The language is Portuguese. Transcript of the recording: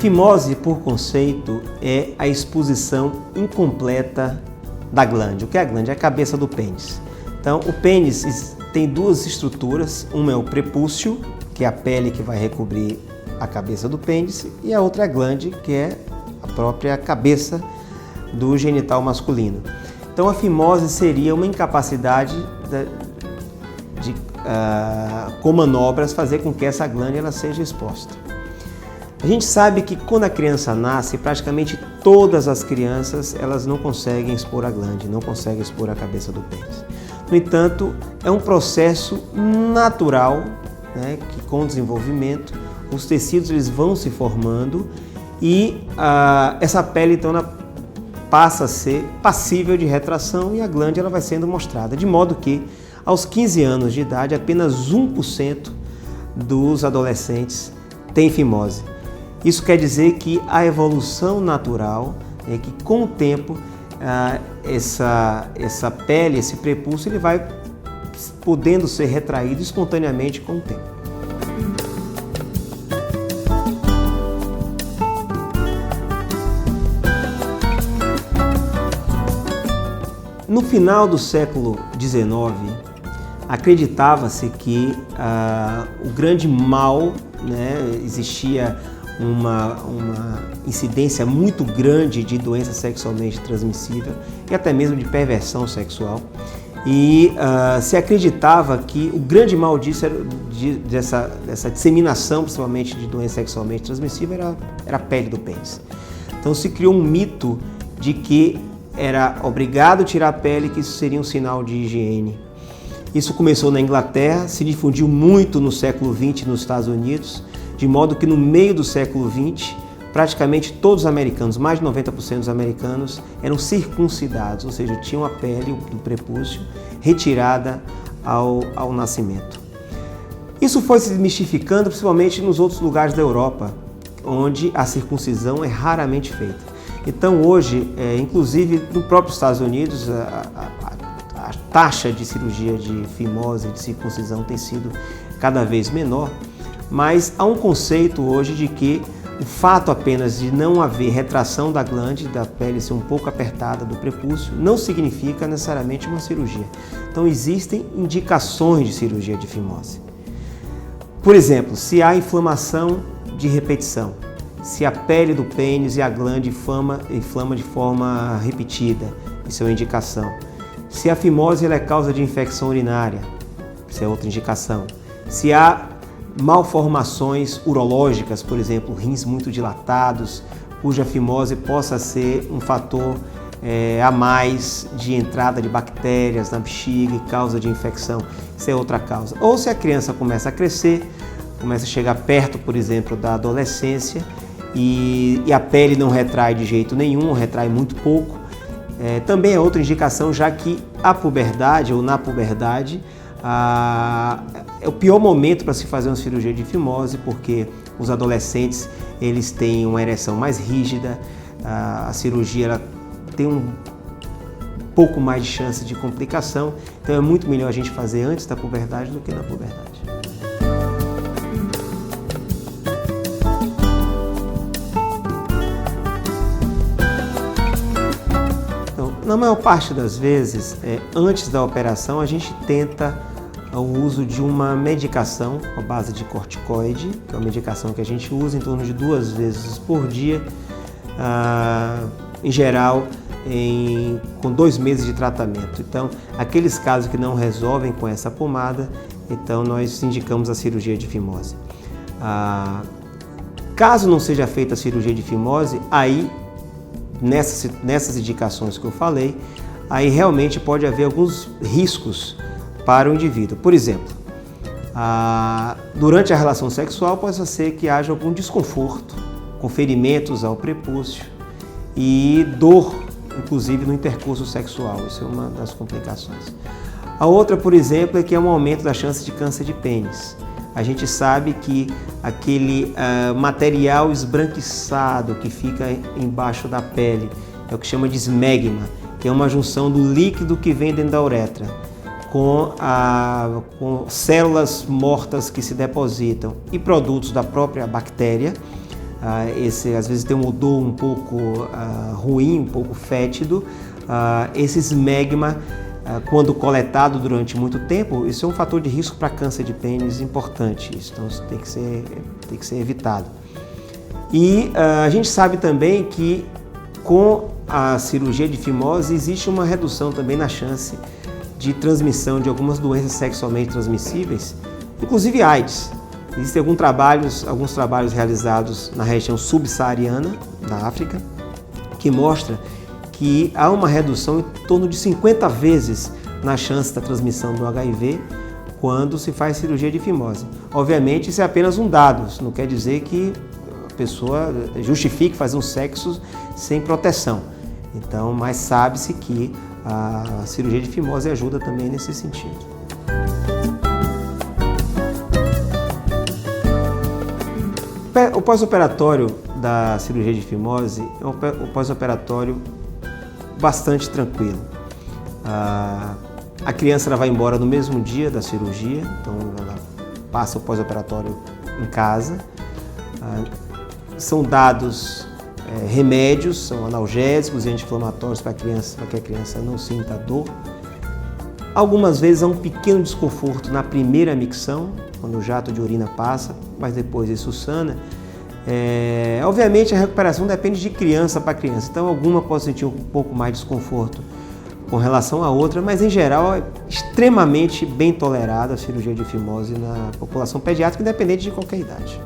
Fimose, por conceito, é a exposição incompleta da glande. O que é a glande? É a cabeça do pênis. Então, o pênis tem duas estruturas, uma é o prepúcio, que é a pele que vai recobrir a cabeça do pênis, e a outra é a glande, que é a própria cabeça do genital masculino. Então, a fimose seria uma incapacidade de com manobras, fazer com que essa glande ela seja exposta. A gente sabe que quando a criança nasce, praticamente todas as crianças elas não conseguem expor a glande, não conseguem expor a cabeça do pênis. No entanto, é um processo natural, né, que com o desenvolvimento os tecidos eles vão se formando e essa pele então passa a ser passível de retração e a glande ela vai sendo mostrada, de modo que aos 15 anos de idade apenas 1% dos adolescentes têm fimose. Isso quer dizer que a evolução natural é que com o tempo essa pele, esse prepúcio, ele vai podendo ser retraído espontaneamente com o tempo. No final do século XIX, acreditava-se que o grande mal, né, existia uma incidência muito grande de doença sexualmente transmissível e até mesmo de perversão sexual. E se acreditava que o grande mal disso dessa disseminação, principalmente de doença sexualmente transmissível, era a pele do pênis. Então se criou um mito de que era obrigado tirar a pele, que isso seria um sinal de higiene. Isso começou na Inglaterra, se difundiu muito no século XX nos Estados Unidos, de modo que no meio do século XX, praticamente todos os americanos, mais de 90% dos americanos, eram circuncidados, ou seja, tinham a pele do prepúcio retirada ao nascimento. Isso foi se desmistificando principalmente nos outros lugares da Europa, onde a circuncisão é raramente feita. Então hoje, inclusive no próprio Estados Unidos, a taxa de cirurgia de fimose, de circuncisão tem sido cada vez menor, mas há um conceito hoje de que o fato apenas de não haver retração da glande, da pele ser um pouco apertada do prepúcio, não significa necessariamente uma cirurgia. Então existem indicações de cirurgia de fimose. Por exemplo, se há inflamação de repetição, se a pele do pênis e a glande inflama de forma repetida, isso é uma indicação. Se a fimose ela é causa de infecção urinária, isso é outra indicação. Se há malformações urológicas, por exemplo, rins muito dilatados, cuja fimose possa ser um fator a mais de entrada de bactérias na bexiga e causa de infecção, isso é outra causa. Ou se a criança começa a crescer, começa a chegar perto, por exemplo, da adolescência e a pele não retrai de jeito nenhum, ou retrai muito pouco, também é outra indicação, já que a puberdade ou na puberdade é o pior momento para se fazer uma cirurgia de fimose, porque os adolescentes eles têm uma ereção mais rígida, a cirurgia ela tem um pouco mais de chance de complicação, então é muito melhor a gente fazer antes da puberdade do que na puberdade. Então, na maior parte das vezes, antes da operação, a gente tenta o uso de uma medicação à base de corticoide, que é uma medicação que a gente usa em torno de 2 vezes por dia, em geral com 2 meses de tratamento. Então, aqueles casos que não resolvem com essa pomada, então nós indicamos a cirurgia de fimose. Caso não seja feita a cirurgia de fimose, aí nessas indicações que eu falei, aí realmente pode haver alguns riscos para o indivíduo. Por exemplo, durante a relação sexual pode ser que haja algum desconforto, com ferimentos ao prepúcio e dor, inclusive no intercurso sexual. Isso é uma das complicações. A outra, por exemplo, é que é um aumento da chance de câncer de pênis. A gente sabe que aquele material esbranquiçado que fica embaixo da pele é o que chama de esmegma, que é uma junção do líquido que vem dentro da uretra com células mortas que se depositam e produtos da própria bactéria às vezes tem um odor um pouco ruim, um pouco fétido. Esse esmegma, quando coletado durante muito tempo, isso é um fator de risco para câncer de pênis importante. Então isso tem que ser evitado. E a gente sabe também que com a cirurgia de fimose existe uma redução também na chance de transmissão de algumas doenças sexualmente transmissíveis, inclusive AIDS. Existem alguns trabalhos realizados na região subsaariana da África que mostram que há uma redução em torno de 50 vezes na chance da transmissão do HIV quando se faz cirurgia de fimose. Obviamente, isso é apenas um dado, isso não quer dizer que a pessoa justifique fazer um sexo sem proteção. Então, mas sabe-se que a cirurgia de fimose ajuda também nesse sentido. O pós-operatório da cirurgia de fimose é um pós-operatório bastante tranquilo. A criança ela vai embora no mesmo dia da cirurgia, então ela passa o pós-operatório em casa. São dados remédios, são analgésicos e anti-inflamatórios para que a criança não sinta dor. Algumas vezes há um pequeno desconforto na primeira micção, quando o jato de urina passa, mas depois isso sana. Obviamente a recuperação depende de criança para criança, então alguma pode sentir um pouco mais de desconforto com relação à outra, mas em geral é extremamente bem tolerada a cirurgia de fimose na população pediátrica, independente de qualquer idade.